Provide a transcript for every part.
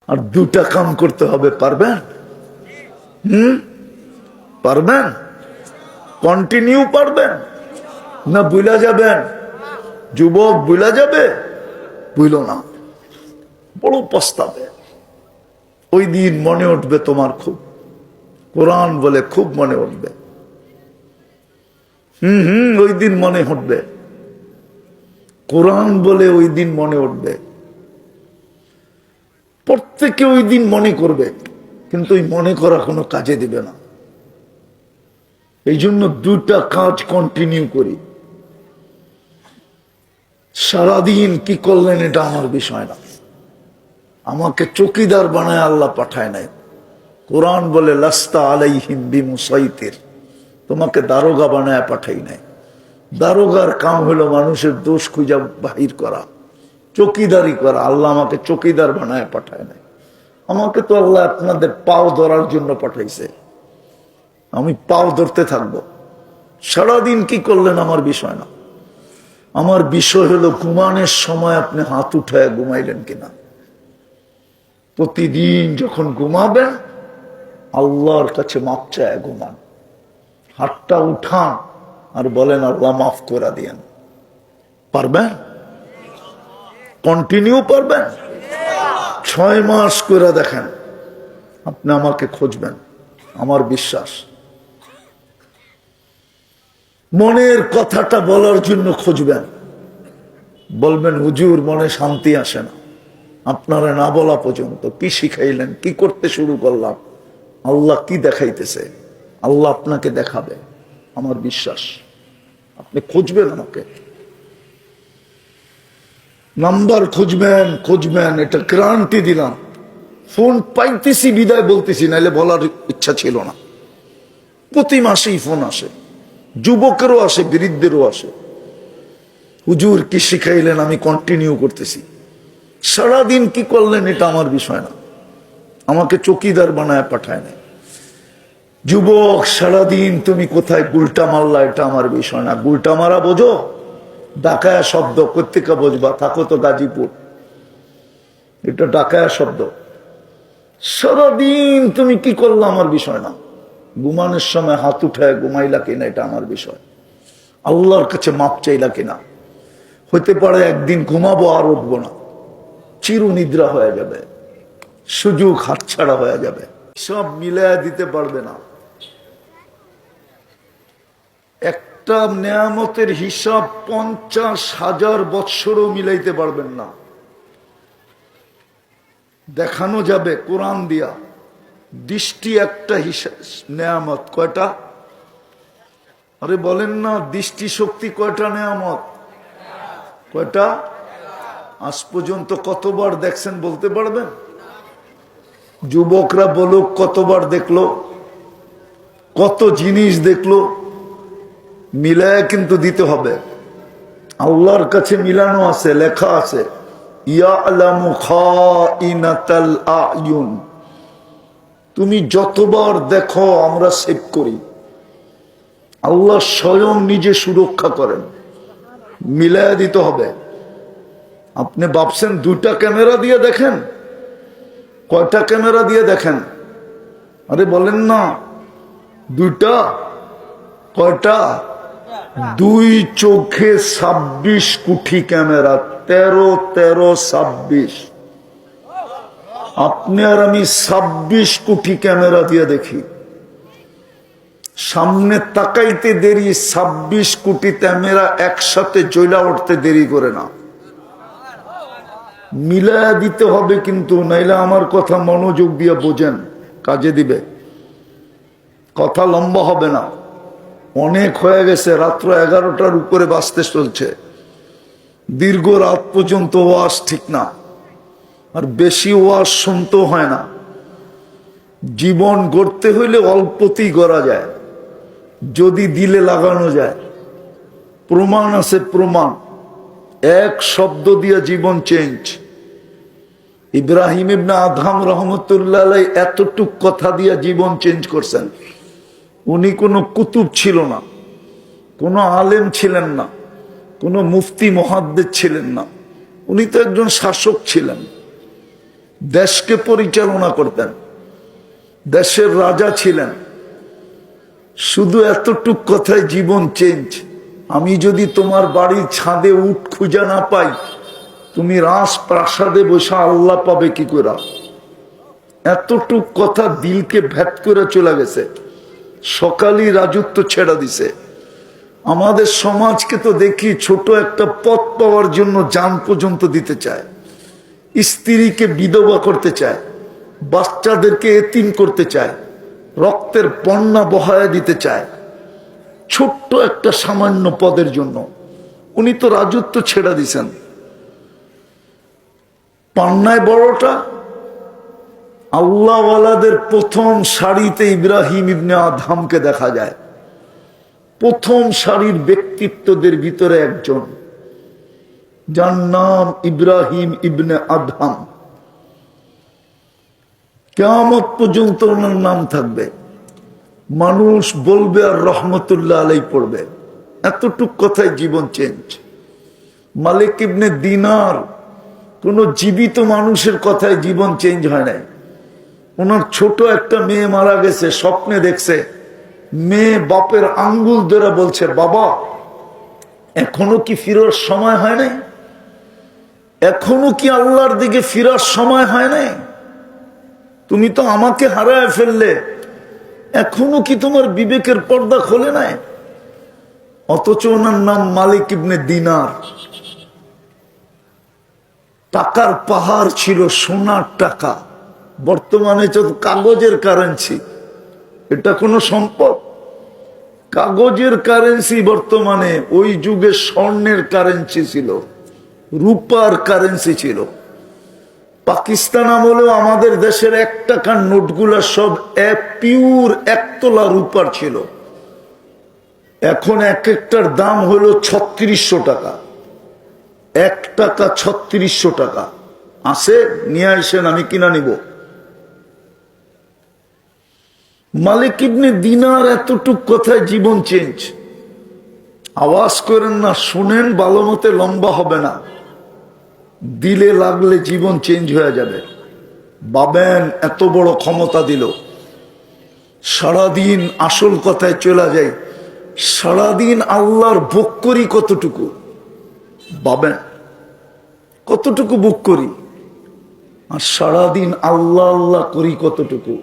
আর দুটা কাম করতে হবে, পারবেন? পারবেন? কন্টিনিউ পারবেন না বুইলা যাবেন? যুবক বুইলা যাবে? বুইল না, বড় পস্তাবে। ওই দিন মনে উঠবে তোমার খুব, কোরআন বলে খুব মনে উঠবে। ওই দিন মনে উঠবে, কোরআন বলে ওই দিন মনে উঠবে। প্রত্যেকে ওই দিন মনে করবে, কিন্তু ওই মনে করা কোনো কাজে দিবে না। এই জন্য দুটা কাজ কন্টিনিউ করি। সারাদিন কি করলেন এটা আমার বিষয় না। আমাকে চৌকিদার বানায় আল্লাহ পাঠায় নাই। কোরআন বলে লাস্তা আলাইহিম বিমুসাইতির, তোমাকে দারোগা বানায় পাঠাই নাই। দারোগার কাম হলো মানুষের দোষ খুঁজা বাহির করা, চৌকিদারি করা। আল্লাহ আমাকে চৌকিদার বানায় পাঠায় নাই। আমাকে তো আল্লাহ আপনাদের পাও ধরার জন্য পাঠাইছে। আমি পাও ধরতে থাকবো। সারাদিন কি করলেন আমার বিষয় না। আমার বিষয় হলো ঘুমানোর সময় আপনি হাত উঠায় ঘুমাইলেন কিনা। প্রতিদিন যখন ঘুমাবেন আল্লাহর কাছে মাপ চায় ঘুমান। হাতটা উঠান আর বলেন আল্লাহ মাফ করে দিয়েন। পারবেন? কন্টিনিউ পারবেন? 6 মাস করে দেখেন, আপনি আমাকে খুঁজবেন, আমার বিশ্বাস। মনের কথাটা বলার জন্য খুঁজবেন। বলবেন হুজুর মনে শান্তি আসে না। আপনারা না বলা পর্যন্ত কি শিখাইলেন, কি করতে শুরু করলাম, আল্লাহ কি দেখাইতেছে, আল্লাহ আপনাকে দেখাবে, আমার বিশ্বাস। আপনি খুঁজবেন আমাকে, নাম্বার খুঁজবেন, খুঁজবেন, এটা গ্যারান্টি দিলাম। ফোন পাইতেছি বিদায় বলতেছি, নাইলে বলার ইচ্ছা ছিল না। প্রতি মাসেই ফোন আসে, যুবকেরও আসে, বৃদ্ধেরও আসে। হুজুর কি শিখাইলেন, আমি কন্টিনিউ করতেছি। সারাদিন কি করলেন এটা আমার বিষয় না। আমাকে চৌকিদার বানায় পাঠায় না। যুবক সারাদিন তুমি কোথায় গুলটা মারলা, এটা আমার বিষয় না। গুলটা মারা বোঝো? ডাকায়া শব্দ, কোত্থেকে বুঝবা? থাকো তো গাজীপুর, এটা ডাকায়া শব্দ। সারাদিন তুমি কি করলা আমার বিষয় না। ঘুমানোর সময় হাত উঠায় ঘুমাইলা কিনা এটা আমার বিষয়। আল্লাহর কাছে মাপ চাইলা কিনা। হইতে পারে একদিন ঘুমাবো আর উঠবো না, চিরনিদ্রা হয়ে যাবে, সুযোগ হাতছাড়া হয়ে যাবে। সব মিলাইয়া দিতে পারবে না। একটা নেয়ামতের হিসাব 50,000 বৎসরও মিলাইতে পারবেন না। দেখানো যাবে কোরআন দিয়া। দৃষ্টি একটা নেয়ামত। কয়টা? আরে বলেন না, দৃষ্টি শক্তি কয়টা নেয়ামত? কয়টা? আজ পর্যন্ত কতবার দেখছেন বলতে পারবেন? যুবকরা বলুক কতবার দেখলো, কত জিনিস দেখলো। মিলায় কিন্তু দিতে হবে। আল্লাহর কাছে মিলানো আছে, লেখা আছে ইয়ালামু খাইনাতাল আয়ুন। তুমি যতবার দেখো আমরা সেভ করি। আল্লাহ স্বয়ং নিজে সুরক্ষা করেন। মিলায় দিতে হবে। আপনি ভাবছেন 2টা ক্যামেরা দিয়ে দেখেন, কয়টা ক্যামেরা দিয়ে দেখেন? আরে বলেন না, 2টা। কয়টা? 2 চোখে 26 কোটি ক্যামেরা। 13, 26। আপনি আর আমি 26 কোটি ক্যামেরা দিয়ে দেখি। সামনে তাকাইতে দেরি, 26 কোটি ক্যামেরা একসাথে জ্বলা উঠতে দেরি করে না। মিলায়া দিতে হবে কিন্তু, নাইলে আমার কথা মনোযোগ দিয়ে বোঝেন, কাজে দিবে। কথা লম্বা হবে না, অনেক হয়ে গেছে। রাত্র 11টার উপরে বাঁচতে চলছে। দীর্ঘ রাত পর্যন্ত ওয়াজ ঠিক না, আর বেশি ওয়াজ শুনতেও হয় না। জীবন গড়তে হইলে অল্পতেই গড়া যায়, যদি দিলে লাগানো যায়। প্রমাণ আছে, প্রমাণ। এক শব্দ দিয়ে জীবন চেঞ্জ। ইব্রাহিম ইবনে আদহাম রহমতুল্লাহ আলাইহি এতটুক কথা দিয়ে জীবন চেঞ্জ করছেন। উনি কোনো কুতুব ছিল না, কোনো আলেম ছিলেন না, কোনো মুফতি মুহাদ্দিস ছিলেন না। উনি তো একজন শাসক ছিলেন। দেশকে পরিচালনা করতেন, দেশের রাজা ছিলেন। শুধু এতটুক কথায় জীবন চেঞ্জ। আমি যদি তোমার বাড়ির ছাদে উট খুঁজে না পাই, তুমি রাজপ্রাসাদে বসে আল্লাহ পাবে কি করে? এতটুক কথা দিলকে ভেদ করে চলে গেছে। সকালই রাজত্ব ছেড়ে দিছে। আমাদের সমাজকে তো দেখি ছোট একটা পথ পাওয়ার জন্য জান পর্যন্ত দিতে চায়, স্ত্রীকে বিধবা করতে চায়, বাচ্চাদেরকে এতিম করতে চায়, রক্তের বন্যা বহায়া দিতে চায় ছোট্ট একটা সামান্য পদের জন্য। উনি তো রাজত্ব ছেড়ে দিছেন। পান্নায় বড়টা আল্লাহওয়ালাদের প্রথম সারিতে ইব্রাহিম ইবনে আদহামকে দেখা যায়। প্রথম সারির ব্যক্তিত্বদের ভিতরে একজন, যার নাম ইব্রাহিম ইবনে আদহাম। কিয়ামত পর্যন্ত ওনার নাম থাকবে। মানুষ বলবে আর রহমতুল্লাহ আলাই পড়বে। এতটুক কথায় জীবন চেঞ্জ। মালিক ইবনে দিনার, কোন জীবিত মানুষের কথায় জীবন চেঞ্জ হয় নাই। ওনার ছোট একটা মেয়ে মারা গেছে, স্বপ্নে দেখছে মেয়ে বাপের আঙ্গুল ধরে বলছে, বাবা এখনো কি ফিরার সময় হয় নাই? এখনো কি আল্লাহর দিকে ফিরার সময় হয় নাই? তুমি তো আমাকে হারায় ফেললে, এখনো কি তোমার বিবেকের পর্দা খোলে নাই? অথচ ওনার নাম মালিক ইবনে দিনার। টাকার পাহাড় ছিল, সোনার টাকা। বর্তমানে তো কাগজের কারেন্সি। এটা কোনো সম্পদ? কাগজের কারেন্সি বর্তমানে। ওই যুগে স্বর্ণের কারেন্সি ছিল, রূপার কারেন্সি ছিল। পাকিস্তান আমলেও আমাদের দেশের 1 টাকার নোটগুলা সব পিওর 1 তোলা রূপার ছিল। এখন এক একটার দাম হলো 3600 টাকা। 1 টাকা 3600 টাকা। আছে, নিয়ে আসেন, আমি কিনা নিব। মালিক ইবনে দিনার এতটুক কথায় জীবন চেঞ্জ। আওয়াজ করেন না, শুনেন, ভালো মতে লম্বা হবে না, দিলে লাগলে জীবন চেঞ্জ হয়ে যাবে। ভাবেন এত বড় ক্ষমতা দিল। সারাদিন আসল কথায় চলে যাই, সারাদিন আল্লাহর ভোগ করি কতটুকু? ভাবেন কতটুকু ভোগ করি, আর সারাদিন আল্লাহ আল্লাহ করি কতটুকু?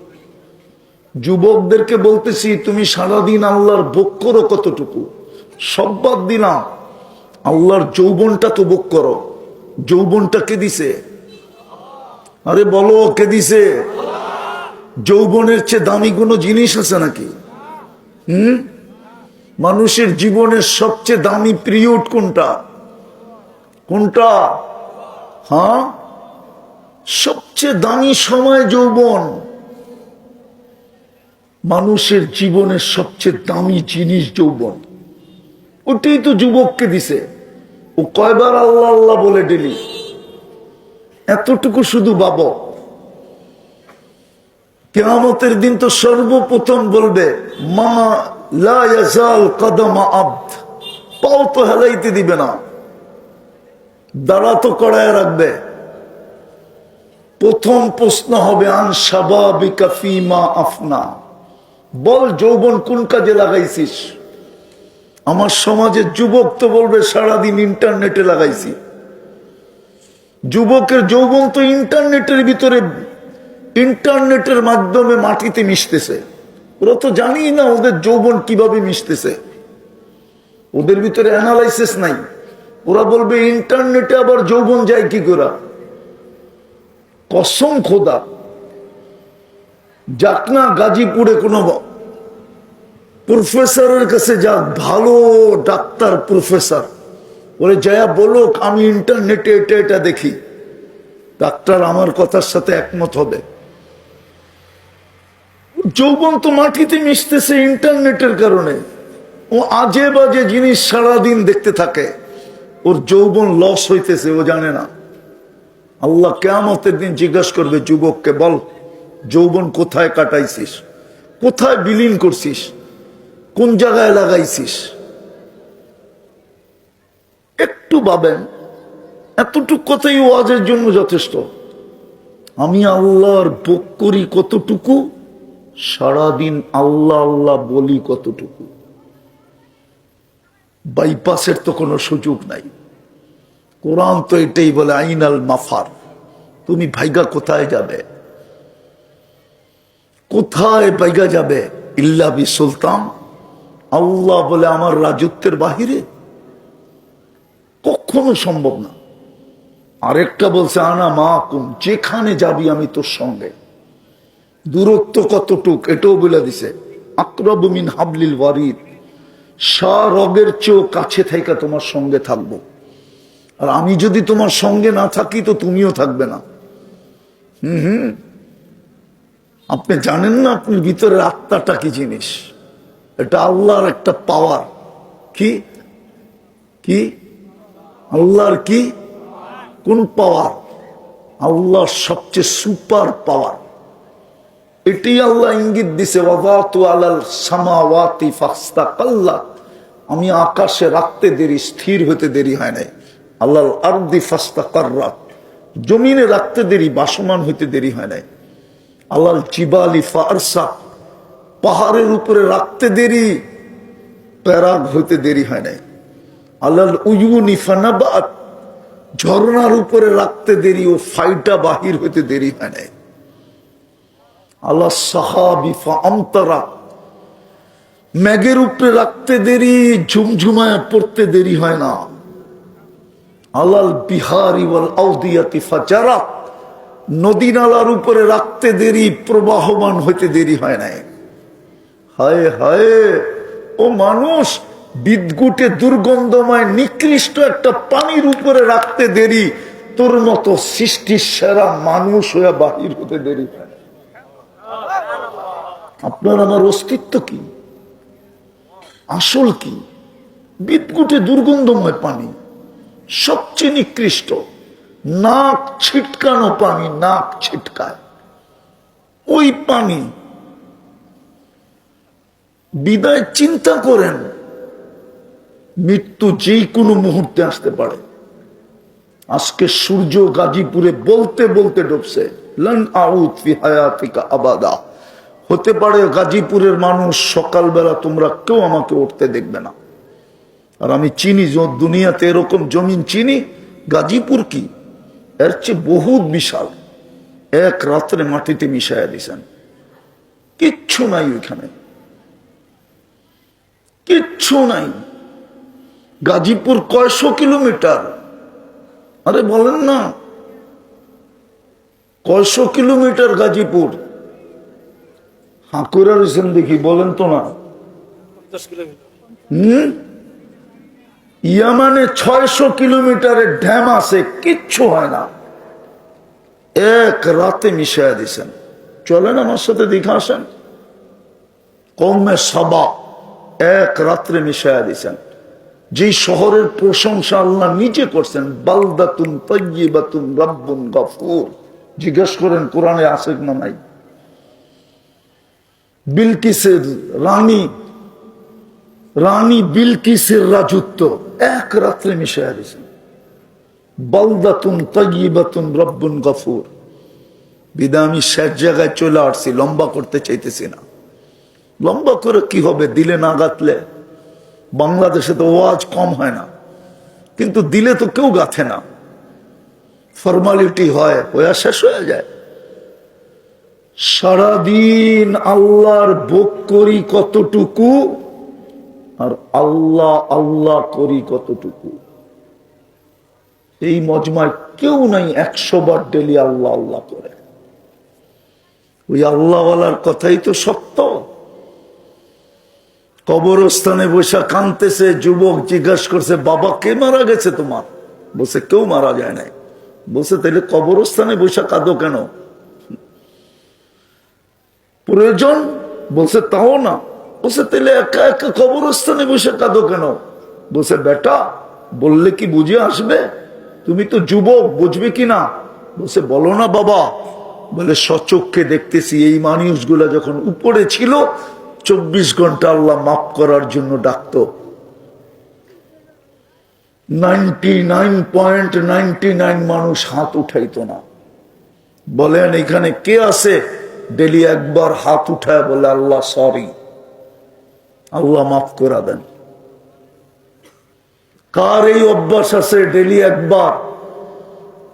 যুবকদেরকে বলতেছি, তুমি সারাদিন আল্লাহর ভোগ করো কতটুকু? সব বাদ দিলাম, আল্লাহর যৌবনটা তো ভোগ করো। যৌবনটা কে দিছে? আরে বলো, কে দিছে? যৌবনের চেয়ে দামি কোনো জিনিস আছে নাকি? মানুষের জীবনের সবচেয়ে দামি পিরিয়ড কোনটা? কোনটা? হ্যাঁ, সবচেয়ে দামি সময় যৌবন। মানুষের জীবনের সবচেয়ে দামি জিনিস যৌবন। ওটাই তো যুবককে দিছে। ও কয়বার আল্লাহ আল্লাহ বলে ডেলি? এতটুকু শুধু বাবা। কিয়ামতের দিন তো সর্বপ্রথম বলবে, মা লা ইয়াজাল কদমা আবদ, পাও তো হেলাইতে দিবে না, দাঁড়া তো কড়ায় রাখবে। প্রথম প্রশ্ন হবে, আন শাবাবিকা ফীমা আফনা, বল যৌবন কোন কাজে লাগাইছিস? আমার সমাজের যুবক তো বলবে সারাদিন ইন্টারনেটে লাগাইছি। যুবকের যৌবন তো ইন্টারনেটের ভিতরে, ইন্টারনেটের মাধ্যমে মাটিতে মিশতেছে। ওরা তো জানি না ওদের যৌবন কিভাবে মিশতেছে। ওদের ভিতরে অ্যানালাইসিস নাই। ওরা বলবে ইন্টারনেটে আবার যৌবন যায় কি করে? কসম খোদা, যাক না গাজীপুরে কোনো প্রফেসরের কাছে, যা ভালো ডাক্তার প্রফেসর, বলে যায়া বলো আমি ইন্টারনেটে এটা এটা দেখি। ডাক্তার আমার কথার সাথে একমত হবে। যৌবন তো মাটিতে মিশতেছে ইন্টারনেটের কারণে। ও আজে বাজে জিনিস সারাদিন দেখতে থাকে, ওর যৌবন লস হইতেছে, ও জানে না। আল্লাহ কিয়ামতের দিন জিজ্ঞাসা করবে যুবককে, বল যৌবন কোথায় কাটাইছিস, কোথায় বিলীন করছিস, কোন জায়গায় লাগাইছিস? একটু ভাবেন। এতটুক কথাই ওয়াজের জন্য যথেষ্ট। আমি আল্লাহর ভোগ করি কতটুকু, সারাদিন আল্লাহ আল্লাহ বলি কতটুকু। বাইপাসের তো কোনো সুযোগ নাই। কোরআন তো এটাই বলে, আইনাল মাফার, তুমি ভাইগা কোথায় যাবে, কোথায় ভাইগা যাবে? ইল্লা বি সুলতান, আল্লাহ বলে আমার রাজত্বের বাহিরে কখনো সম্ভব না। আরেকটা বলছে আনা মাকুম, যেখানে যাবি আমি তোর সঙ্গে। দূরত্ব কতটুক এটাও বলে দিছে, আকরাবু মিন হাবলিল ওয়ারিদ, রগের চেয়েও কাছে থেকে তোমার সঙ্গে থাকবো। আর আমি যদি তোমার সঙ্গে না থাকি তো তুমিও থাকবে না। আপনি জানেন না আপনার ভিতরের আত্মাটা কি জিনিস? এটা আল্লাহর একটা পাওয়ার। কি কি আল্লাহর কি কোন পাওয়ার? আল্লাহর সবচেয়ে সুপার পাওয়ার। এটি আল্লাহ ইঙ্গিত দিছে, ওয়াদাতু আলাল সামাওয়াতি ফাস্তাকাল্লাত, আমি আকাশে রাখতে দেরি, স্থির হতে দেরি হয় নাই। আল্লাহর আরদি ফাস্তাকাররাত, জমিনে রাখতে দেরি, বাসমান হইতে দেরি হয় নাই। আল্লাহর জিবালি ফারসা, পাহাড়ের উপরে রাখতে দেরি, প্যারাগ হইতে দেরি হয় নাই। আল্লাহর উয়ুনি ফানাবাত, ঝর্ণার উপরে রাখতে দেরি, ও ফাইটা বাহির হইতে দেরি হয় নাই। আল্লাহ সাহাবি ফামতারা, মেঘের উপরে রাখতে দেরি, ঝুমঝুমায় পড়তে দেরি হয় না। আলাল বিহারি ওয়াল আউদিয়াতি ফাজারাত, নদী নালার উপরে রাখতে দেরি, প্রবাহমান হইতে দেরি হয় নাই। হায় হায় ও মানুষ, বিদ্যুটে দুর্গন্ধময় নিকৃষ্ট একটা পানির উপরে রাখতে দেরি, তোর মতো সৃষ্টির সেরা মানুষ হয়ে বাহির হতে দেরি হয়। আপনার আমার অস্তিত্ব কি, আসল কি? বিদ্যুটে দুর্গন্ধময় পানি, সবচেয়ে নিকৃষ্ট, নাক ছিটকানো পানি, নাক ছিটকায় ওই পানি। বিদায় চিন্তা করেন, মৃত্যু যেই কোনো মুহূর্তে আসতে পারে। আজকে সূর্য গাজীপুরে বলতে বলতে ডুবছে, লান আউদ ফি হায়াতিকা আবাদা, হতে পারে গাজীপুরের মানুষ সকালবেলা তোমরা কেউ আমাকে উঠতে দেখবে না। আর আমি চিনি, দুনিয়াতে এরকম জমিন চিনি, গাজীপুর কি এর চেয়ে বহুত বিশাল। এক রাত্রে মাটিতে মিশাইয়া দিছেন, কিচ্ছু নাই ওইখানে, কিচ্ছু নাই। গাজীপুর কয়শো কিলোমিটার? আরে বলেন না, কয়শো কিলোমিটার গাজীপুর? হাঁকুরা রয়েছেন দেখি, বলেন তো না। ইয়ামানে 600 কিলোমিটারের ড্যাম আছে, কিচ্ছু হয় না। এক রাতে মিশাইয়া দিছেন। চলেন আমার সাথে দেখে আসেন। কওমে সাবা এক রাত্রে মিশাইয়া দিছেন। যে শহরের প্রশংসা আল্লাহ নিজে করছেন, বালদাতুন তাইয়্যিবাতুন রাব্বুন গফুর। জিজ্ঞেস করেন কোরআনে আছে না নাই? বিলকিসের রানী, রানী বিলকিসের রাজত্ব এক রাত্রে মিশাইয়া দিয়েছেন। বালদাতুন তাইয়্যিবাতুন রাব্বুন গফুর। বিদায় আমি শেষ জায়গায় চলে আসছি, লম্বা করতে চাইতেছি না। লম্বা করে কি হবে, দিলে না গাঁথলে? বাংলাদেশে তো ওয়াজ কম হয় না, কিন্তু দিলে তো কেউ গাঁথে না, ফর্মালিটি হয়, হয়ে শেষ হয়ে যায়। সারাদিন আল্লাহর ভোগ করি কতটুকু, আর আল্লাহ আল্লাহ করি কতটুকু? এই মজমায় কেউ নাই 100 বার ডেলি আল্লাহ আল্লাহ করে। ওই আল্লাহওয়ালার কথাই তো সত্য। কবরস্থানে বসে কাঁদতেছে যুবক, জিজ্ঞাসা করছে বাবা কে মারা গেছে তোমার? বলছে কেউ মারা যায় নাই। বলছে তাহলে কবরস্থানে বসে কাঁদো কেন? প্রয়োজন? বলছে তাও না। বলছে তাহলে একা একা কবরস্থানে বসে কাঁদো কেন? বলছে বেটা বললে কি বুঝে আসবে? তুমি তো যুবক, বুঝবে কি না? বলছে বলো না বাবা। বলে সচক্ষে দেখতেছি এই মানুষগুলা যখন উপরে ছিল 24 ঘন্টা আল্লাহ মাফ করার জন্য ডাকতো। 99.99 মানুষ হাত উঠাইতো না, বলেন এখানে কে আছে ডেলি একবার হাত উঠায় বলে আল্লাহ সরি, আল্লাহ মাফ করে দেন? কার এই অভ্যাস আছে ডেলি একবার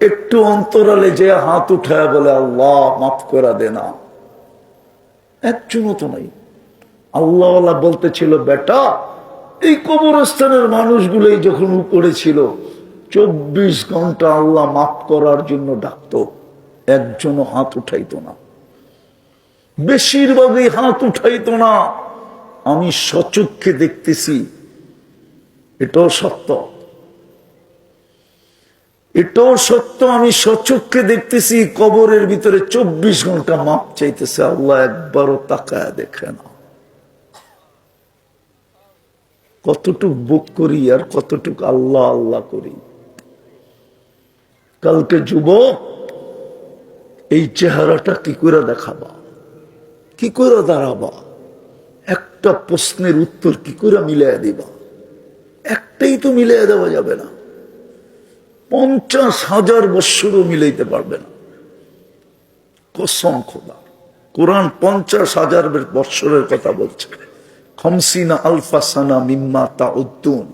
একটু অন্তরালে যে হাত উঠায় বলে আল্লাহ মাফ করে দে না? একজনও তো নাই। আল্লাহ বলতেছিল, বেটা এই কবরস্থানের মানুষগুলোই যখন উপরে ছিল 24 ঘন্টা আল্লাহ মাফ করার জন্য ডাকতো, একজনও হাত উঠাইতো না, বেশিরভাগই হাত উঠাইতো না। আমি সচক্ষে দেখতেছি, এটাও সত্য, এটাও সত্য। আমি সচক্ষে দেখতেছি কবরের ভিতরে 24 ঘন্টা মাপ চাইতেছে, আল্লাহ একবারও তাকায় দেখে না। কতটুক বুক করি আর কতটুক আল্লাহ আল্লাহ করি। কালকে যুবক এই চেহারাটা কি করে দেখাবা, কি করে দাঁড়াবা, একটা প্রশ্নের উত্তর কি করে মিলাই দিবা? একটাই তো মিলাই দেওয়া যাবে না, 50,000 বৎসরও মিলাইতে পারবে না। কসম খোদা, কোরআন 50,000 বৎসরের কথা বলছে। 50 আলফা সানা মিম্মা তাউদ্দুন,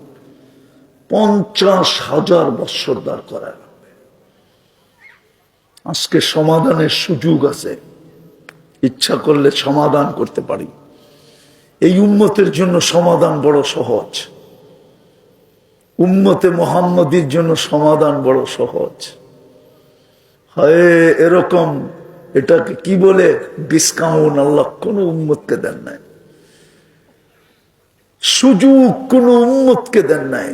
50,000 বৎসর দাঁড় করায়। আজকে সমাধানের সুযোগ আছে, ইচ্ছা করলে সমাধান করতে পারি। এই উম্মতের জন্য সমাধান বড় সহজ, উম্মতে মুহাম্মদীর জন্য সমাধান বড় সহজ। হায় এরকম, এটাকে কি বলে, ডিসকাউন্ট আল্লাহ কোন উম্মতকে দেন নাই, সুযোগ কোন উম্মতকে দেন নাই,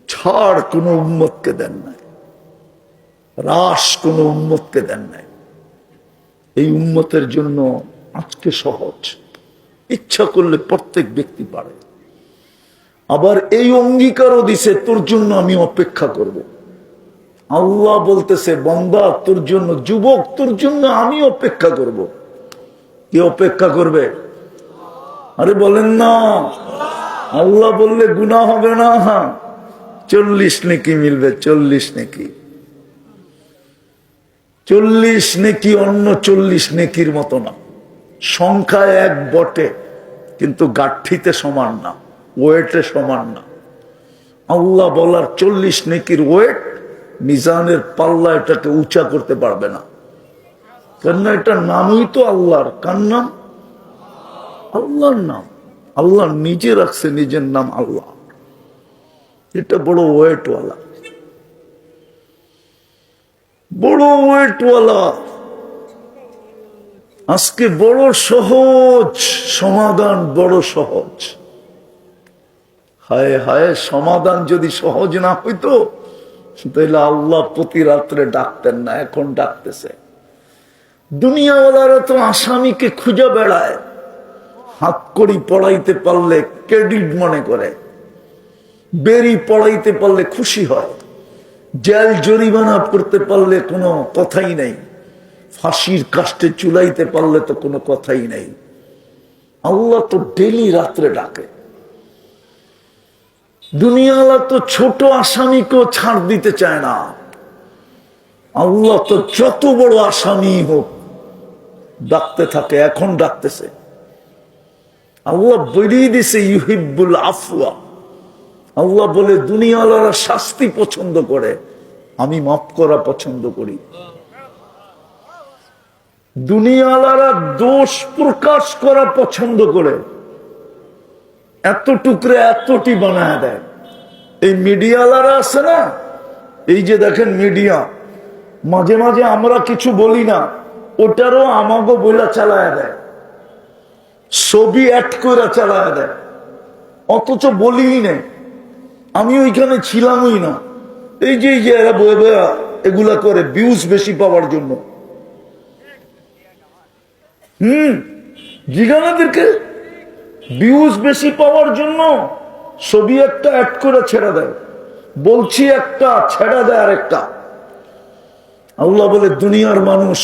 ছাড় কোন উম্মতকে দেন নাই, হ্রাস কোন উম্মতকে দেন নাই। এই উম্মতের জন্য আজকে সহজ, ইচ্ছা করলে প্রত্যেক ব্যক্তি পারে। আবার এই অঙ্গীকারও দিছে, তোর জন্য আমি অপেক্ষা করব। আল্লাহ বলতেছে, বান্দা তোর জন্য, যুবক তোর জন্য আমি অপেক্ষা করব। কি অপেক্ষা করবে? আরে বলেন না, আল্লাহ বললে গুনাহ হবে না। 40 নেকি মিলবে, 40 নেকি। 40 নেকি অন্য 40 নেকির মতো না। সংখ্যায় এক বটে, কিন্তু গাঠিতে সমান না, ওয়েটে সমান না। আল্লাহ বলার 40 নেকির ওয়েট মিজানের পাল্লা এটাকে উঁচা করতে পারবে না, কেননা এটা নামই তো আল্লাহর। কার নাম? আল্লাহর নাম। আল্লাহ নিজে রাখছে নিজের নাম আল্লাহ। এটা বড় ওয়েটওয়ালা, বড় ওয়েটওয়ালা। আজকে বড় সহজ সমাধান, বড় সহজ। হায় হায়, সমাধান যদি সহজ না হইতো তাহলে আল্লাহ প্রতি রাত্রে ডাকতেন না, এখন ডাকতেছে। দুনিয়াওয়ালারা তো আসামিকে খুঁজে বেড়ায়, হাত কড়ি পড়াইতে পারলে ক্রেডিট মনে করে, বেরি পড়াইতে পারলে খুশি হয়, জেল জরিমানা করতে পারলে কোনো কথাই নাই, ফাঁসির কাস্টে চুলাইতে পারলে তো কোনো কথাই নাই। আল্লাহ তো ডেলি রাত্রে ডাকে। দুনিয়াওয়ালা তো ছোট আসামিকেও ছাড় দিতে চায় না, আল্লাহ তো যত বড় আসামি হোক ডাকতে থাকে, এখন ডাকতেছে। আল্লাহ বলেই দিছে ইউহিব্বুল আফওয়া। আল্লাহ বলে দুনিয়াওয়ালারা শাস্তি পছন্দ করে, আমি মাফ করা পছন্দ করি। দুনিয়াওয়ালারা দোষ প্রকাশ করা পছন্দ করে, এত টুকরে এতটি বানায় দেয়। এই মিডিয়াওয়ালারা আছে না, এই যে দেখেন মিডিয়া, মাঝে মাঝে আমরা কিছু বলি না, ওটারও আমাগো বইলা চালায় দেয়, ছবি অ্যাড করে চালায় দেয়, অথচ বলিই নেই, আমি ওইখানে ছিলামই না। এই যে এরা বয়ে বয়া এগুলা করে ভিউজ বেশি পাওয়ার জন্য। জিগানাদেরকে ভিউজ বেশি পাওয়ার জন্য ছবি একটা অ্যাড করে ছেড়ে দেয়, বলছি একটা ছেড়ে দেয় আরেকটা। আল্লাহ বলে দুনিয়ার মানুষ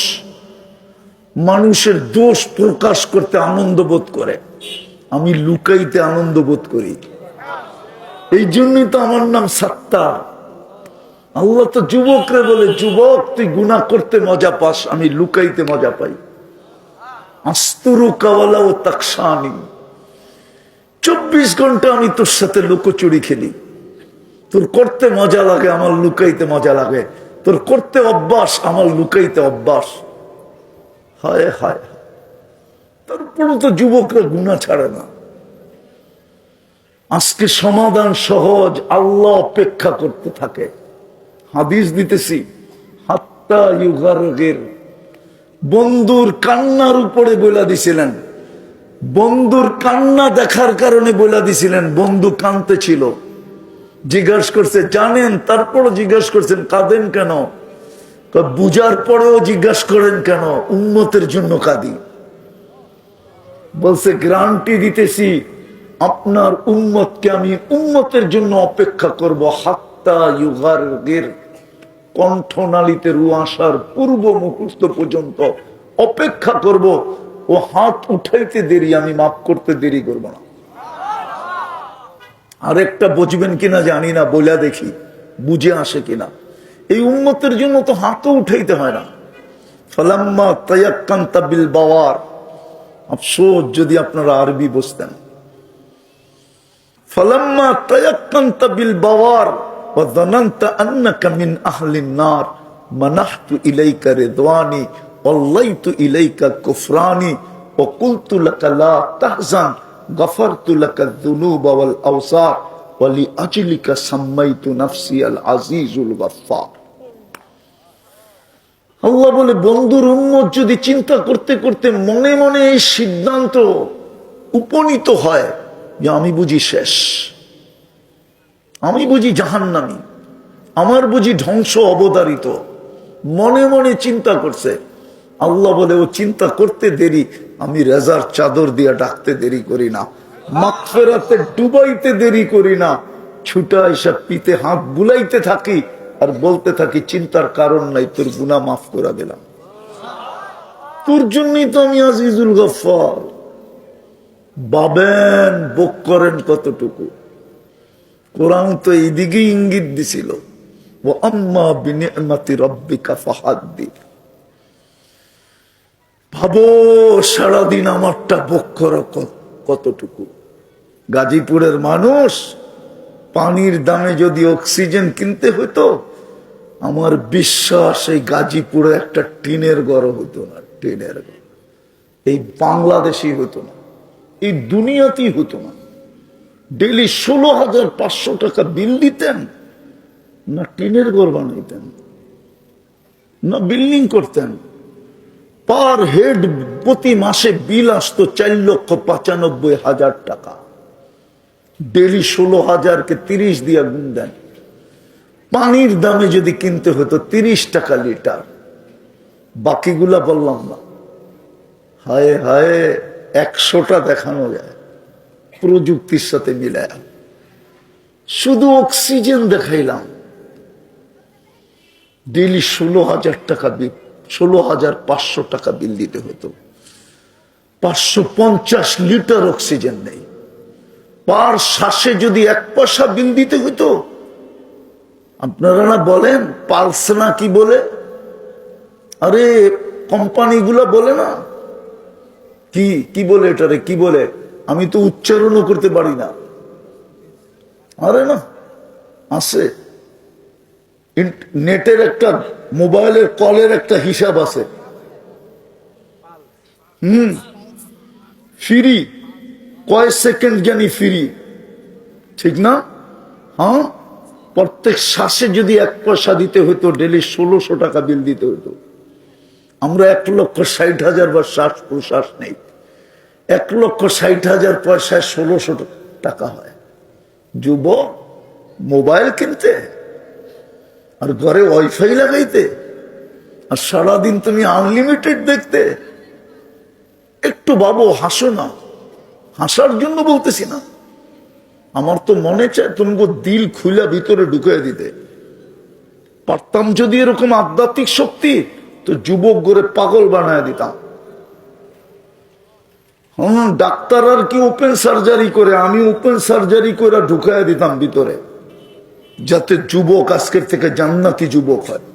মানুষের দোষ প্রকাশ করতে আনন্দ বোধ করে, আমি লুকাইতে আনন্দ বোধ করি। এই জন্যই তো আমার নাম সাত্তার। আল্লাহ তো যুবকরে বলে, যুবক তুই গুনাহ করতে মজা পাস, আমি লুকাইতে মজা পাই। আস্তুরু কাওয়ালা ও তাকসানি, 24 ঘন্টা আমি তোর সাথে লুকোচুরি খেলি। তোর করতে মজা লাগে, আমার লুকাইতে মজা লাগে। তোর করতে অভ্যাস, আমার লুকাইতে অভ্যাস। হায় হায়, তারপরে তো যুবকরা গুনাহ ছাড়ে না। আজকে সমাধান সহজ, আল্লাহ অপেক্ষা করতে থাকে। হাদিস দিতেছি, হাত্তা ইউগারগির, বন্ধুর কান্নার উপরে বলে দিছিলেন, বন্ধুর কান্না দেখার কারণে বলে দিছিলেন। বন্ধু কাঁদতে ছিল, জিজ্ঞাসা করছে জানেন, তারপরও জিজ্ঞাসা করছেন কাঁদেন কেন? বুঝার পরেও জিজ্ঞাসা করেন কেন? উম্মতের জন্য কাঁদি। বলছে গ্যারান্টি দিতেছি আপনার উম্মতকে আমি উম্মতের জন্য অপেক্ষা করব, হাত্তা ইউগারগির, কণ্ঠনালীতে রু আসার পূর্ব মুহূর্ত পর্যন্ত অপেক্ষা করব। ও হাত উঠাইতে দেরি, আমি মাফ করতে দেরি করব না। আরেকটা বুঝবেন কিনা জানি না, বইলা দেখি বুঝে আসে কিনা। এই উম্মতের জন্য তো হাতও উঠাইতে হয় না। ফালাম্মা তায়াক্কান্তা বিল বাওয়ার, আফসোস যদি আপনারা আরবি বুঝতেন। ফালাম্মা তায়াক্কান্তা বিল বাওয়ার ওয়া যানানতা আন্নাকা মিন আহলিন নার মানাহতু ইলাইকা রিদওয়ানি ওয়াল্লাইতু ইলাইকা কুফরানি ওয়া কুলতু লাকা লা তাহজান গাফারতু লাকা যুনুবা ওয়াল আওসার ওয়া লিআজলিকা সাম্মাইতু নাফসি আল আজিজুল গাফফার। আল্লাহ বলে, বন্ধুর উম্মত যদি চিন্তা করতে করতে মনে মনে এই সিদ্ধান্ত উপনীত হয় যে আমি বুঝি শেষ, আমি বুঝি জাহান্নামী, আমার বুঝি ধ্বংস অবধারিত, মনে মনে চিন্তা করছে, আল্লাহ বলে ও চিন্তা করতে দেরি, আমি রেজার চাদর দিয়ে ডাকতে দেরি করি না, মাগফিরাতে ডুবাইতে দেরি করি না, ছুটা এসব পিতে হাত বুলাইতে থাকি আর বলতে থাকি চিন্তার কারণ নাই, তোর গুনাহ মাফ করে দিলাম, তোর জন্যই তো আমি আজিজুল গফফার। ভাবেন বক করেন কতটুকু। কোরআন তো এইদিকে ইঙ্গিত দিছিল, ও আম্মা বিনিআমাতি রাব্বিকা ফাহাদ্দিস। ভাবো সারাদিন আমারটা বক করা কতটুকু। গাজীপুরের মানুষ, পানির দামে যদি অক্সিজেন কিনতে হতো, আমার বিশ্বাস এই গাজীপুরে একটা টিনের ঘর হতো না, টিনের ঘর। এই বাংলাদেশি হতো না, এই দুনিয়াতেই হতো না। ডেইলি 16,500 টাকা বিল দিতেন, না টিনের ঘর বানাইতেন, না বিল্ডিং করতেন। পার হেড প্রতি মাসে বিল আসতো 4,95,000 টাকা। ডেইলি 16,000-কে 30 দিয়ে গুণ দেন। পানির দামে যদি কিনতে হতো 30 টাকা লিটার, বাকিগুলা বললাম না। হায় হায়, 100টা দেখানো যায় প্রযুক্তির সাথে মিলায়। শুধু অক্সিজেন দেখাইলাম, ডেইলি 16,000 টাকা বিল, 16,500 টাকা বিল দিতে হতো। 550 লিটার অক্সিজেন নেই। পার শ্বাসে যদি 1 পয়সা বিল দিতে হতো, আপনারা না বলেন পালস না কি বলে, আরে কোম্পানিগুলো বলে না কি কি বলে, এটারে কি বলে, আমি তো উচ্চারণও করতে পারি না। আরে না আছে, নেটের একটা, মোবাইলের কলের একটা হিসাব আছে। ফ্রি, কয় সেকেন্ড জানি ফ্রি, ঠিক না? হ্যাঁ, প্রত্যেক শ্বাসে যদি 1 পয়সা দিতে হতো, ডেলি 1600 টাকা বিল দিতে হতো। আমরা 1,60,000 বার শ্বাস প্রশ্বাস নেই, 1,60,000 পয়সায় 1600 টাকা হয়। যুব মোবাইল কিনতে আর ঘরে ওয়াইফাই লাগাইতে, আর সারাদিন তুমি আনলিমিটেড দেখতে। একটু ভাবো, হাসো না, হাসার জন্য বলতেছি না। আমার তো মনে চায় তোমাকে দিল খুলে ভিতরে ঢুকিয়ে দিতে পারতাম। যদি এরকম আধ্যাত্মিক শক্তি, তো যুবক গড়ে পাগল বানায় দিতাম। ডাক্তার আর কি ওপেন সার্জারি করে, আমি ওপেন সার্জারি করে ঢুকাইয়া দিতাম ভিতরে। যাতে যুবক আজকের থেকে জান্নাতি যুবক হয়,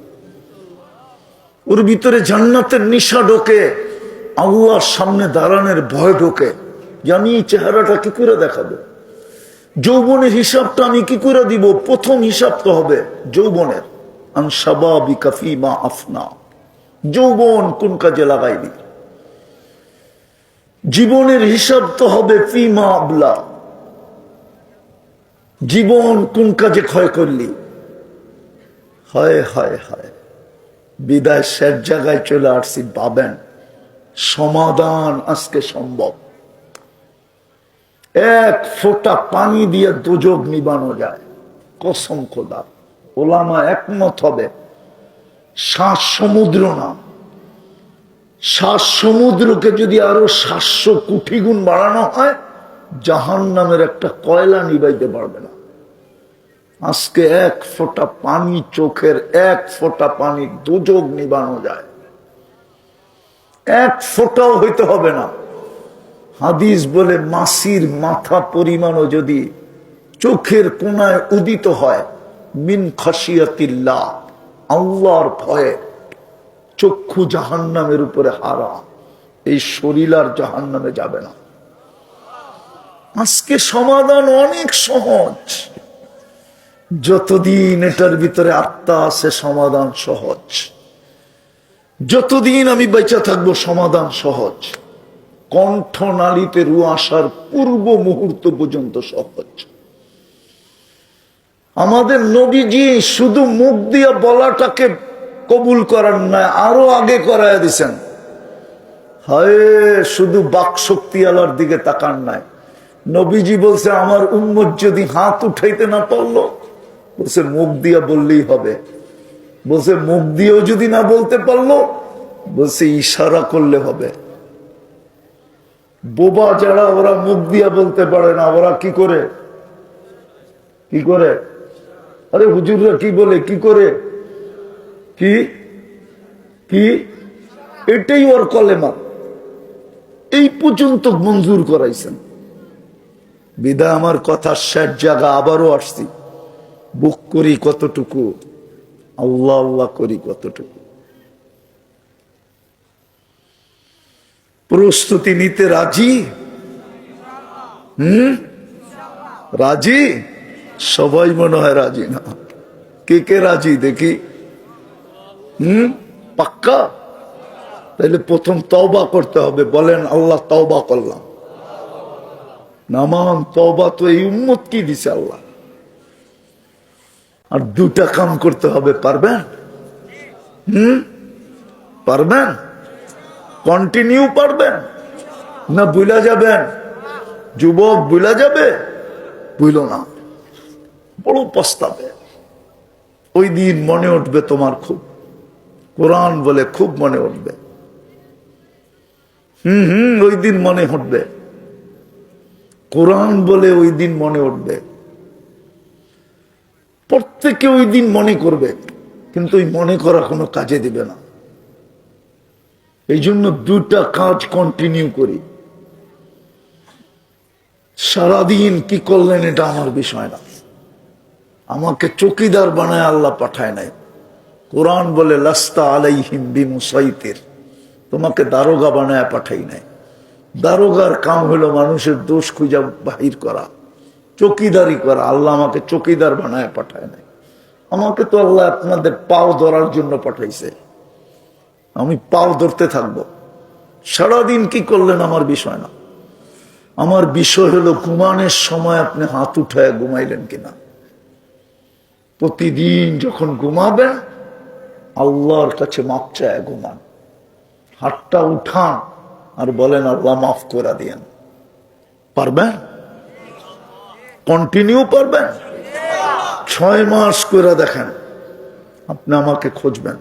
ওর ভিতরে জান্নাতের নিশা ঢোকে, আল্লাহর সামনে দাঁড়ানোর ভয় ঢোকে। জানি এই চেহারাটা কি করে দেখাবো, যৌবনের হিসাবটা আমি কি করে দিব? প্রথম হিসাব তো হবে যৌবনের, আনসাবাবিকা ফীমা আফনা, যৌবন কোন কাজে লাগাইবি। জীবনের হিসাব তো হবে ফীমা আবলা, জীবন কোন কাজে ক্ষয় করলি। হায় হায় হায়, বিদায় শেষ জায়গায় চলে আসছি। পাবেন সমাধান আজকে সম্ভব। এক ফোঁটা পানি দিয়ে দোজখ নিবানো যায়, কসম খোদা। ওলামা একমত হবে, 7 সমুদ্র না, 7 সমুদ্রকে যদি আরো 700 কোটি গুণ বাড়ানো হয়, জাহান্নামের একটা কয়লা নিবাইতে পারবে না। আজকে এক ফোঁটা পানি, চোখের এক ফোঁটা পানি দোজখ নিবানো যায়, এক ফোঁটাও হইতে হবে না। হাদিস বলে মাসির মাথা পরিমাণও যদি চোখের কোনায় উদিত হয়, মিন খাশিয়াতিল্লাহ, আল্লাহর ভয়ে, চক্ষু জাহান্নামের উপরে হারাম, এই শরীর আর জাহান্নামে যাবে না। আজকে সমাধান অনেক সহজ, যতদিন এটার ভিতরে আত্মা আছে সমাধান সহজ। যতদিন আমি বেঁচে থাকবো সমাধান সহজ। কণ্ঠনালীতে রু আসার পূর্ব মুহূর্ত পর্যন্ত সহজ। আমাদের নবীজি শুধু মুখ দিয়ে বলাটাকে কবুল করার নয়, আরো আগে করায় দিছেন। হায়, শুধু বাক শক্তি আলার দিকে তাকান নাই। নবীজি বলছে আমার উম্মত যদি হাত উঠাইতে না পারলো, বলছে মুখ দিয়া বললেই হবে। বলছে মুখ দিয়েও যদি না বলতে পারলো, বলছে ইশারা করলে হবে। বোবা যারা, ওরা মুখ দিয়া বলতে পারে না, ওরা কি করে? কি করে? আরে হুজুররা কি বলে, কি করে? কি কি এটাই ওর কলেমা, এই পর্যন্ত মঞ্জুর করাইছেন। বিদায় আমার কথা শেষ জায়গা, আবারও আসছি। বুক করি কতটুকু, আল্লাহ আল্লাহ করি কতটুকু। প্রস্তুতি নিতে রাজি? রাজি? সবাই মনে হয় রাজি না। কে কে রাজি দেখি? পাক্কা? তাহলে প্রথম তওবা করতে হবে। বলেন আল্লাহ তওবা করলাম। নামান তওবা তো এই উম্মত কি দিছে আল্লাহ। আর 2টা কাম করতে হবে, পারবেন? পারবেন? কন্টিনিউ পারবেন না ভুলা যাবেন? যুবক ভুলা যাবে? ভুল না, বড় পস্তাবে। ওই দিন মনে উঠবে তোমার খুব, কোরআন বলে খুব মনে উঠবে। ওই দিন মনে উঠবে, কোরআন বলে ওই দিন মনে উঠবে। প্রত্যেকে ওই দিন মনে করবে, কিন্তু ওই মনে করা কোনো কাজে দিবে না। এই জন্য 2টা কাজ কন্টিনিউ করি। সারাদিন কি করলেন এটা আমার বিষয় না। আমাকে চৌকিদার বানায় আল্লাহ পাঠায় নাই। কোরআন বলে লাস্তা আলাইহিম বিমুসাইতির, তোমাকে দারোগা বানায় পাঠাই নাই। দারোগার কাম হলো মানুষের দোষ খুঁজা বাহির করা, চৌকিদারি করা। আল্লাহ আমাকে চৌকিদার বানায় পাঠায় নাই। আমাকে তো আল্লাহ আপনাদের পাও ধরার জন্য পাঠাইছে। আমি পাও ধরতে থাকবো। সারাদিন কি করলেন আমার বিষয় না। আমার বিষয় হলো ঘুমানোর সময় আপনি হাত উঠায় ঘুমাইলেন কিনা। প্রতিদিন যখন ঘুমাবেন আল্লাহর কাছে মাপ চায় ঘুমান। হাতটা উঠান আর বলেন আল্লাহ মাফ করে দিয়েন। পারবেন? কন্টিনিউ পারবেন? 6 মাস করে দেখেন, আপনি আমাকে খুঁজবেন,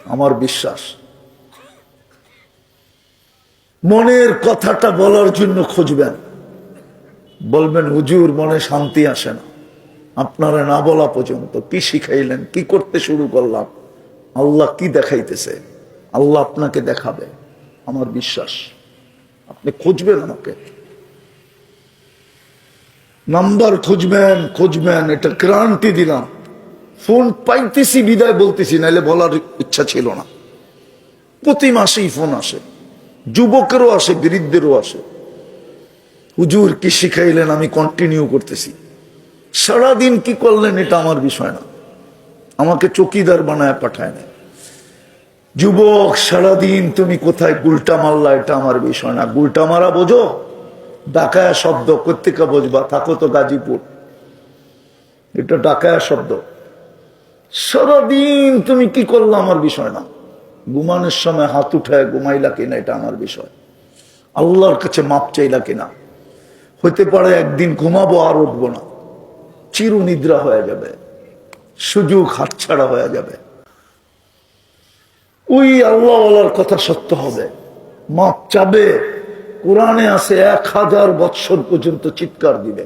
আমার বিশ্বাস। মনের কথাটা বলার জন্য খুঁজবেন। বলবেন হুজুর মনে শান্তি আসে না। আপনারা না বলা পর্যন্ত কি শিখাইলেন, কি করতে শুরু করলাম, আল্লাহ কি দেখাইতেছে, আল্লাহ আপনাকে দেখাবে, আমার বিশ্বাস। আপনি খুঁজবেন আমাকে, নাম্বার খুঁজবেন, এটা গ্যারান্টি দিলাম। ফোন পাইতেছি বিদায় বলতেছি, নাইলে বলার ইচ্ছা ছিল না। প্রতি মাসেই ফোন আসে, যুবকেরও আসে, বৃদ্ধেরও আসে। হুজুর কি শিখাইলেন, আমি কন্টিনিউ করতেছি। সারাদিন কি করলেন এটা আমার বিষয় না, আমাকে চকিদার বানায় পাঠায় না। যুবক সারাদিন তুমি কোথায় গুলটা মারলা, এটা আমার বিষয় না। গুলটা মারা বোঝো, ডাকায়া শব্দ, কোত্থেকে বুঝবা, থাকো তো গাজীপুর, এটা ডাকায়া শব্দ। সারাদিন তুমি কি করলা আমার বিষয় না। ঘুমানোর সময় হাত উঠায় ঘুমাইলা কিনা এটা আমার বিষয়। আল্লাহর কাছে মাপ চাইলা কিনা। হইতে পারে একদিন ঘুমাবো আর উঠবো না, চির নিদ্রা হয়ে যাবে, সুযোগ হাতছাড়া হয়ে যাবে। ওই আল্লাহওয়ালার কথা সত্য হবে, মাপ চাবে। কোরআনে আছে 1000 বৎসর পর্যন্ত চিৎকার দিবে,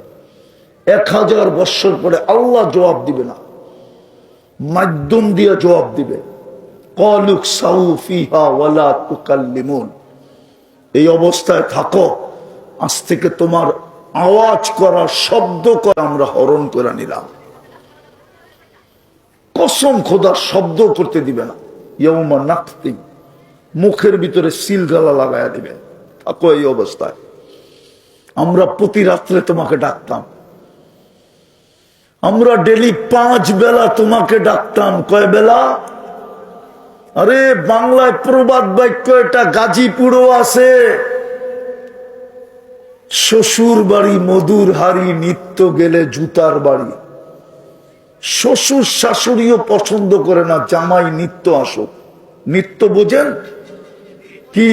1000 বৎসর পরে আল্লাহ জবাব দিবে না, মাধ্যম দিয়ে জবাব দিবে। ক্বালুক সাউ ফিহা ওয়ালা তুকাল্লিমুন, এই অবস্থায় থাকো, আজ থেকে তোমার আওয়াজ করা, শব্দ করা আমরা হরণ করে নিলাম। কসম খোদা, শব্দ করতে দিবে না। ইয়াউমা নাখতিম, মুখের ভিতরে সিলগালা লাগায়া দিবে। থাকো এই অবস্থায়। আমরা প্রতি রাত্রে তোমাকে ডাকতাম, আমরা ডেলি 5 বেলা তোমাকে ডাকতাম। কয় বেলা? আরে বাংলায় প্রবাদ বাক্য এটা, গাজীপুরও আছে। শ্বশুর বাড়ি মধুর হাড়ি, নিত্য গেলে জুতার বাড়ি। শ্বশুর শাশুড়িও পছন্দ করে না জামাই নিত্য আসুক। নিত্য বোঝেন কি?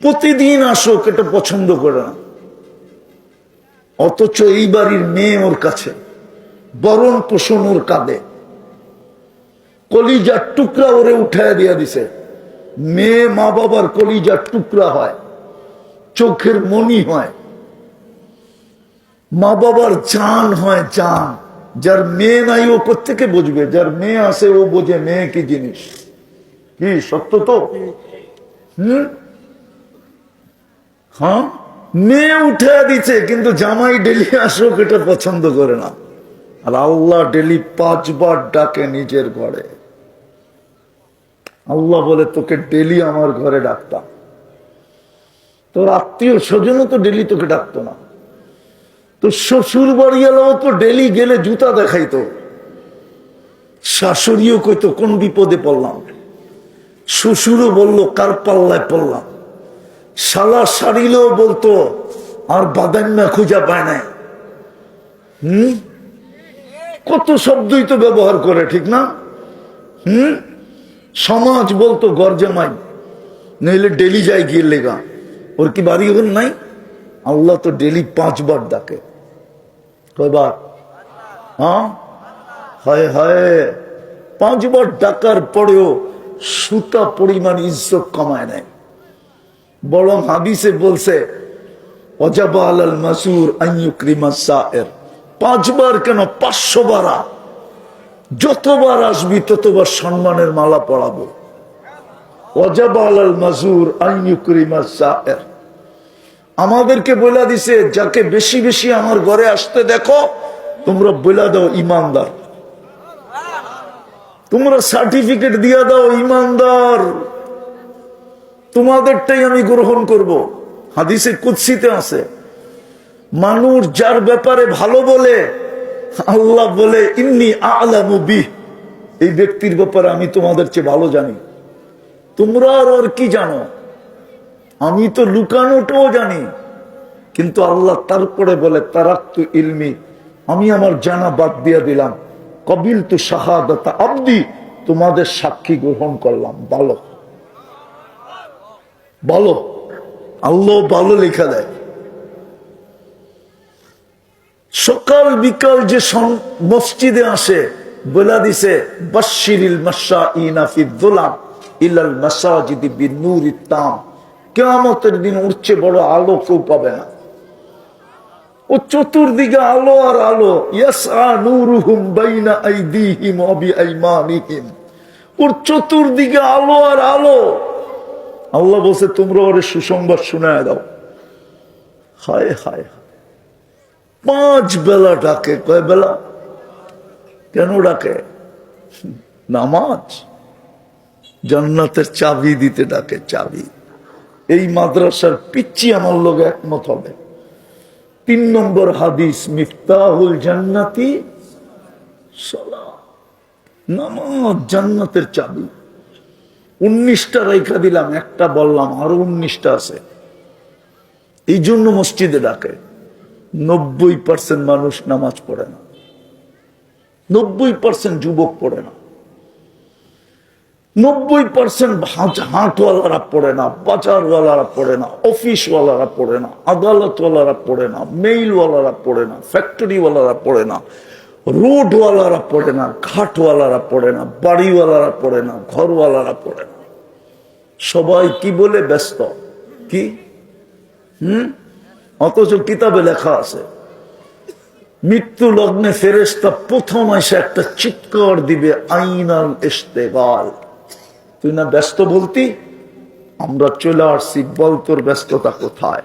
প্রতিদিন আসুক, এটা পছন্দ করে না। অথচ এই বাড়ির মেয়ে ওর কাছে, বরণ পোষণ ওর কাঁদে, কলিজার টুকরা ওরে উঠায় দিয়া দিছে। মেয়ে মা বাবার কলিজার টুকরা হয়, চোখের মনি হয়, মা বাবার জান হয়, জান। যার মেয়ে নাই ও কোত্থেকে বুঝবে? যার মেয়ে আছে ও বোঝে মেয়ে কি জিনিস। কি সত্য তো? হ্যাঁ, মেয়ে উঠে দিচ্ছে, কিন্তু জামাই ডেলি আসুক এটা পছন্দ করে না। আর আল্লাহ ডেলি 5 বার ডাকে নিজের ঘরে। আল্লাহ বলে, তোকে ডেলি আমার ঘরে ডাকতাম। তোর আত্মীয় স্বজনও তো ডেলি তোকে ডাকতো না। তো শ্বশুর বাড়ি এলাও তো ডেলি গেলে জুতা দেখাইতো, শাশুড়িও কইতো কোন বিপদে পড়লাম, শ্বশুরও বললো কার পাল্লায় পড়লাম, শালা শাড়িলেও বলতো আর বাদান্না খুঁজা পায় নাই। কত শব্দই তো ব্যবহার করে, ঠিক না? সমাজ বলতো গরজামাই, নইলে ডেলি যায় গিয়ে লেগা। ওর কি বাড়ি ওখানে নাই? আল্লাহ তো ডেলি 5 বার ডাকে। কয়বার? হ্যাঁ, হায় হায়, 5 বার ডাকার পরেও সুতা পরিমাণ ইজ্জত কমায় নেয়। বরং হাদিসে বলছে, ওয়াজাবা আলাল মাসুর আন ইউকরিমা সায়ের। 5 বার কেন, 500 বার। যতবার আসবি ততবার সম্মানের মালা পরাবো। ওয়াজাবা আলাল মাসুর আন ইউকরিমা সায়ের। আমাদেরকে বলে দিছে, যাকে বেশি বেশি আমার ঘরে আসতে দেখো তোমরা বলে দাও ইমানদার, তোমরা সার্টিফিকেট দিয়ে দাও ইমানদার, তোমাদেরটাই আমি গ্রহণ করব। হাদিসে কুদসিতে আছে, মানুষ যার ব্যাপারে ভালো বলে, আল্লাহ বলে ইন্নী আ'লামু বিহি, এই ব্যক্তির ব্যাপারে আমি তোমাদের চেয়ে ভালো জানি। তোমরা আর কি জানো? আমি তো লুকানোটাও জানি। কিন্তু আল্লাহ তারপরে বলে, তারাক্তু ইলমি, আমি আমার জানা বাদ দিয়ে দিলাম। কবিলতু শাহাদাতা আবদি, তোমাদের সাক্ষী গ্রহণ করলাম। ভালো বলো, আল্লাহ ভালো লেখা দেয়। সকাল বিকাল যে মসজিদে আসে, বলে দিছে বাশশিরিল মাশাইনা ফিয-যুলাম ইলাল মাসাজিদি বিন-নূরিত তাম। কিয়ামতের দিন উঠছে বড় আলো কেউ পাবে না। ও চতুর্দিকে আলো আর আলো। ইয়াসআ নূরুহুম বাইনা আইদিহিম ওয়া বিআইমানিহিম, ওর চতুর্দিকে আলো আর আলো। আল্লাহ বলছে, তোমরা ওরে সুসংবাদ শোনায় দাও। হায় হায়, 5 বেলা ডাকে। কয় বেলা? কেন ডাকে? নামাজ জান্নাতের চাবি দিতে ডাকে, চাবি। এই মাদ্রাসার পিচ্চি আমার লোক একমত হবে। 3 নম্বর হাদিস, মিফতাহুল জান্নাতি সালাহ, নামাজ জান্নাতের চাবি। 19টা রেখা দিলাম, একটা বললাম, আরো 19টা আছে। এই জন্য মসজিদে ডাকে। 90% মানুষ নামাজ পড়ে না, 90% যুবক পড়ে না, 90% হাটওয়ালারা পড়ে না, বাজারওয়ালারা পড়ে না, অফিসওয়ালারা পড়ে না, আদালতওয়ালারা পড়ে না, মেইলওয়ালারা পড়ে না, ফ্যাক্টরিওয়ালারা পড়ে না, রোডওয়ালারা পড়ে না, ঘাটওয়ালারা পড়ে না, বাড়িওয়ালারা পড়ে না, ঘরওয়ালারা পড়ে না। সবাই কি বলে? ব্যস্ত। কি? অথচ কিতাবে লেখা আছে, মৃত্যু লগ্নে ফেরেশতা প্রথম এসে একটা চিৎকার দিবে, আইনাল ইশতেগাল। তুই না ব্যস্ত বলতি, আমরা চলে আসছি, বল তোর ব্যস্ততা কোথায়?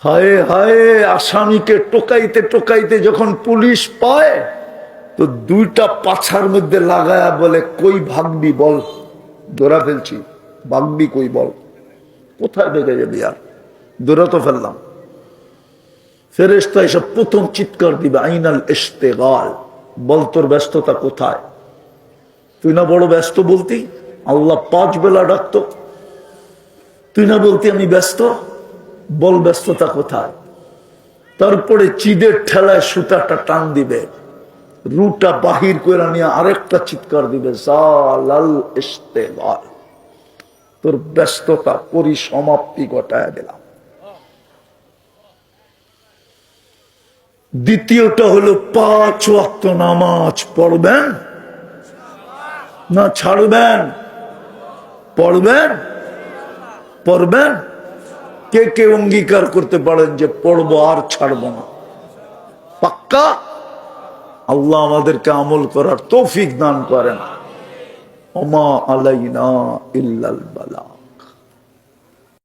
হায় হায়, আসামিকে টোকাইতে টোকাইতে যখন পুলিশ পায়, তো 2টা পাছার মধ্যে লাগায়া বলে, কই ভাগবি বল, ধরা ফেলছি, ভাগবি কই বল। কোথায় বেগে যাবি আর? ধরা তো ফেললাম। ফেরেশতা এসব প্রথম চিৎকার দিবে, আইনাল ইশতেগাল, বল তোর ব্যস্ততা কোথায়? তুই না বড় ব্যস্ত বলতি, আল্লাহ 5 বেলা ডাকতো, তুই না বলতি আমি ব্যস্ত, বল ব্যস্ততা কোথায়? তারপরে চিদের ঠেলায় সুতাটা টান দিবে, রুটা বাহির করে নিয়ে আরেকটা চিৎকার দিবে, জালাল ইশতেগাল, তোর ব্যস্ততা পরিসমাপ্তি ঘটায় দিলাম। দ্বিতীয়টা হলো 5 ওয়াক্ত নামাজ পড়বেন না ছাড়বেন? পড়বেন, পড়বেন। কে কে অঙ্গীকার করতে পারেন যে পড়বো আর ছাড়বো না? পাক্কা? আল্লাহ আমাদেরকে আমল করার তৌফিক দান করেন। ওমা আলাইনা ইল্লাল বালা।